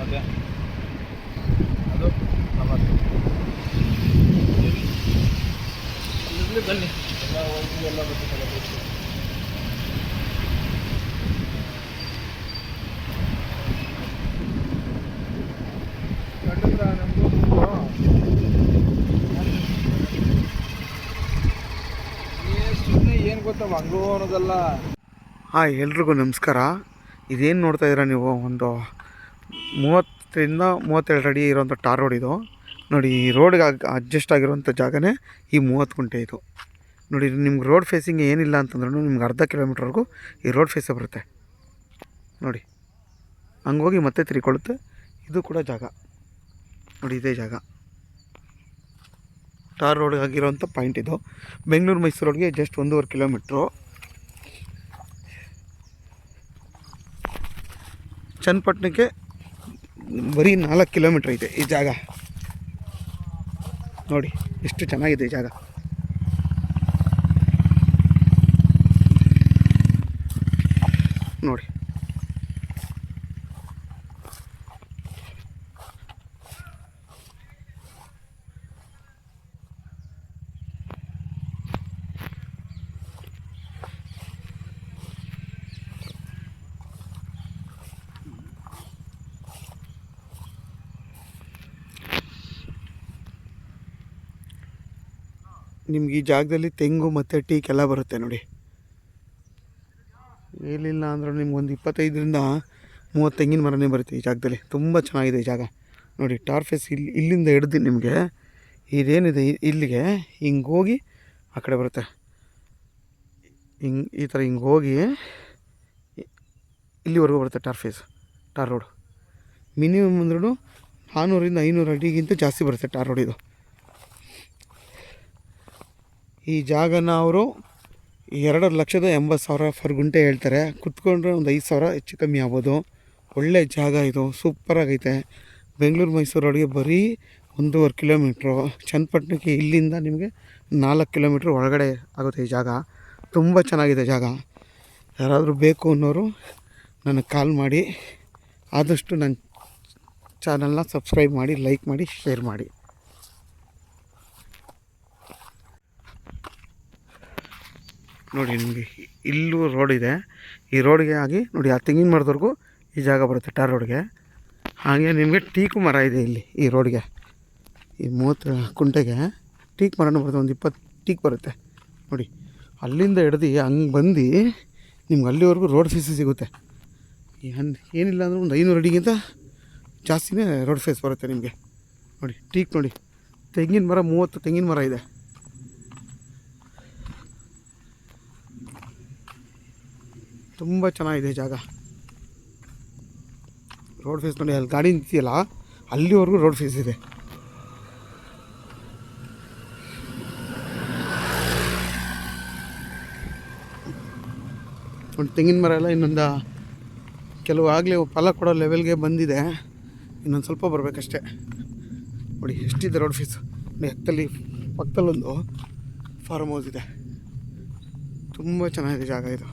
ಮತ್ತು ಅದು ನಮ್ಮದು ಇಲ್ಲಿ ಬನ್ನಿ ಎಲ್ಲ ಬರ್ತಲ್ಲ ಕಂಡಿದ್ರ ನಮಗೂ ಸುಮ್ಮನೆ ಏನು ಗೊತ್ತವ ಹಂಗೂ ಅನ್ನೋದಲ್ಲ. ಹಾಂ, ಎಲ್ರಿಗೂ ನಮಸ್ಕಾರ. ಇದೇನು ನೋಡ್ತಾ ಇದ್ದೀರಾ ನೀವು, ಒಂದು 30-37 ಅಡಿ ಇರೋಂಥ ಟಾರ್ ರೋಡ್ ಇದು. ನೋಡಿ, ಈ ರೋಡ್ಗೆ ಅಡ್ಜಸ್ಟ್ ಆಗಿರೋಂಥ ಜಾಗನೇ ಈ 30 ಗುಂಟೆ ಇದು. ನೋಡಿ, ನಿಮ್ಗೆ ರೋಡ್ ಫೇಸಿಂಗ್ ಏನಿಲ್ಲ ಅಂತಂದ್ರೂ ನಿಮ್ಗೆ ಅರ್ಧ ಕಿಲೋಮೀಟ್ರ್ವರೆಗೂ ಈ ರೋಡ್ ಫೇಸೇ ಬರುತ್ತೆ. ನೋಡಿ, ಹಂಗೋಗಿ ಮತ್ತೆ ತಿರ್ಕೊಳ್ಳುತ್ತೆ. ಇದು ಕೂಡ ಜಾಗ ನೋಡಿ, ಇದೇ ಜಾಗ ಟಾರ್ ರೋಡ್ಗೆ ಆಗಿರೋಂಥ ಪಾಯಿಂಟ್ ಇದು. ಬೆಂಗಳೂರು ಮೈಸೂರು ರೋಡ್ಗೆ ಜಸ್ಟ್ 1.5 ಕಿಲೋಮೀಟ್ರು. ಚನ್ನಪಟ್ಟಣಕ್ಕೆ ಬರೀ 4 ಕಿಲೋಮೀಟ್ರ್ ಐತೆ ಈ ಜಾಗ. ನೋಡಿ ಎಷ್ಟು ಚೆನ್ನಾಗಿದೆ ಈ ಜಾಗ. ನೋಡಿ, ನಿಮ್ಗೆ ಈ ಜಾಗದಲ್ಲಿ ತೆಂಗು ಮತ್ತು ಟೀಕೆಲ್ಲ ಬರುತ್ತೆ. ನೋಡಿ, ಏನಿಲ್ಲ ಅಂದರೂ ನಿಮ್ಗೊಂದು 25-30 ತೆಂಗಿನ ಮರನೇ ಬರುತ್ತೆ ಈ ಜಾಗದಲ್ಲಿ. ತುಂಬ ಚೆನ್ನಾಗಿದೆ ಈ ಜಾಗ. ನೋಡಿ, ಟಾರ್ ಫೇಸ್ ಇಲ್ಲಿಂದ ಹಿಡ್ದು ನಿಮಗೆ ಇದೇನಿದೆ ಇಲ್ಲಿಗೆ ಹಿಂಗೆ ಹೋಗಿ ಆ ಕಡೆ ಬರುತ್ತೆ. ಹಿಂಗೆ ಈ ಥರ ಹಿಂಗೆ ಹೋಗಿ ಇಲ್ಲಿವರೆಗೂ ಬರುತ್ತೆ ಟಾರ್ ರೋಡ್. ಮಿನಿಮಮ್ ಅಂದ್ರೂ 400-500 ಅಡಿಗಿಂತ ಜಾಸ್ತಿ ಬರುತ್ತೆ ಟಾರ್ ರೋಡ್ ಇದು. ಈ ಜಾಗನ ಅವರು 2,80,000 ಫರ್ ಗುಂಟೆ ಹೇಳ್ತಾರೆ. ಕುತ್ಕೊಂಡ್ರೆ ಒಂದು 5,000 ಹೆಚ್ಚು ಕಮ್ಮಿ ಆಗ್ಬೋದು. ಒಳ್ಳೆ ಜಾಗ ಇದು, ಸೂಪರಾಗೈತೆ. ಬೆಂಗಳೂರು ಮೈಸೂರು ರೋಡ್ಗೆ ಬರೀ 1.5 ಕಿಲೋಮೀಟ್ರು. ಚನ್ನಪಟ್ಟಣಕ್ಕೆ ಇಲ್ಲಿಂದ ನಿಮಗೆ 4 ಕಿಲೋಮೀಟ್ರ್ ಒಳಗಡೆ ಆಗುತ್ತೆ ಈ ಜಾಗ. ತುಂಬ ಚೆನ್ನಾಗಿದೆ ಜಾಗ. ಯಾರಾದರೂ ಬೇಕು ಅನ್ನೋರು ನನಗೆ ಕಾಲ್ ಮಾಡಿ. ಆದಷ್ಟು ನನ್ನ ಚಾನಲ್ನ ಸಬ್ಸ್ಕ್ರೈಬ್ ಮಾಡಿ, ಲೈಕ್ ಮಾಡಿ, ಶೇರ್ ಮಾಡಿ. ನೋಡಿ, ನಿಮಗೆ ಇಲ್ಲೂ ರೋಡ್ ಇದೆ. ಈ ರೋಡ್ಗೆ ಆಗಿ ನೋಡಿ, ಆ ತೆಂಗಿನ ಮರದವರೆಗೂ ಈ ಜಾಗ ಬರುತ್ತೆ ಟಾರ್ ರೋಡ್ಗೆ. ಹಾಗೆ ನಿಮಗೆ ಟೀಕು ಮರ ಇದೆ ಇಲ್ಲಿ ಈ ರೋಡ್ಗೆ. ಈ 30 ಕುಂಟೆಗೆ ಟೀಕ್ ಮರನೂ ಬರುತ್ತೆ. ಒಂದು 20 ಟೀಕ್ ಬರುತ್ತೆ. ನೋಡಿ, ಅಲ್ಲಿಂದ ಹಿಡ್ದು ಹಂಗೆ ಬಂದು ನಿಮ್ಗೆ ಅಲ್ಲಿವರೆಗೂ ರೋಡ್ ಫೇಸ್ ಸಿಗುತ್ತೆ. ಏನಿಲ್ಲ ಅಂದರೂ ಒಂದು 500 ಅಡಿಗಿಂತ ಜಾಸ್ತಿನೇ ರೋಡ್ ಫೇಸ್ ಬರುತ್ತೆ ನಿಮಗೆ. ನೋಡಿ, ಟೀಕ್ ನೋಡಿ, ತೆಂಗಿನ ಮರ 30 ತೆಂಗಿನ ಮರ ಇದೆ. ತುಂಬ ಚೆನ್ನಾಗಿದೆ ಜಾಗ. ರೋಡ್ ಫೇಸ್ ನೋಡಿ, ಅಲ್ಲಿ ಗಾಡಿ ನಿಂತಿದೆಯಲ್ಲ ಅಲ್ಲಿವರೆಗೂ ರೋಡ್ ಫೇಸ್ ಇದೆ. ಒಂದು ತೆಂಗಿನ ಮರ ಎಲ್ಲ ಇನ್ನೊಂದು ಕೆಲವು ಆಗಲೇ ಫಲ ಕೊಡೋ ಲೆವೆಲ್ಗೆ ಬಂದಿದೆ. ಇನ್ನೊಂದು ಸ್ವಲ್ಪ ಬರಬೇಕಷ್ಟೆ. ನೋಡಿ ಎಷ್ಟಿದೆ ರೋಡ್ ಫೇಸ್. ನೋಡಿ, ಪಕ್ಕದಲ್ಲೊಂದು ಫಾರ್ಮ್ ಹೌಸ್ ಇದೆ. ತುಂಬ ಚೆನ್ನಾಗಿದೆ ಜಾಗ ಇದು.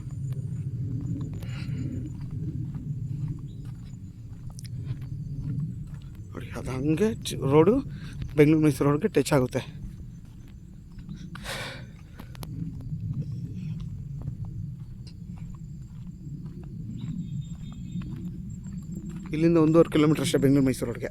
ನೋಡಿ, ಅದು ಹಂಗೆ ರೋಡು ಬೆಂಗಳೂರು ಮೈಸೂರು ರೋಡ್ಗೆ ಟಚ್ ಆಗುತ್ತೆ. ಇಲ್ಲಿಂದ 1.5 ಕಿಲೋಮೀಟ್ರ್ ಅಷ್ಟೇ ಬೆಂಗಳೂರು ಮೈಸೂರು ರೋಡ್ಗೆ.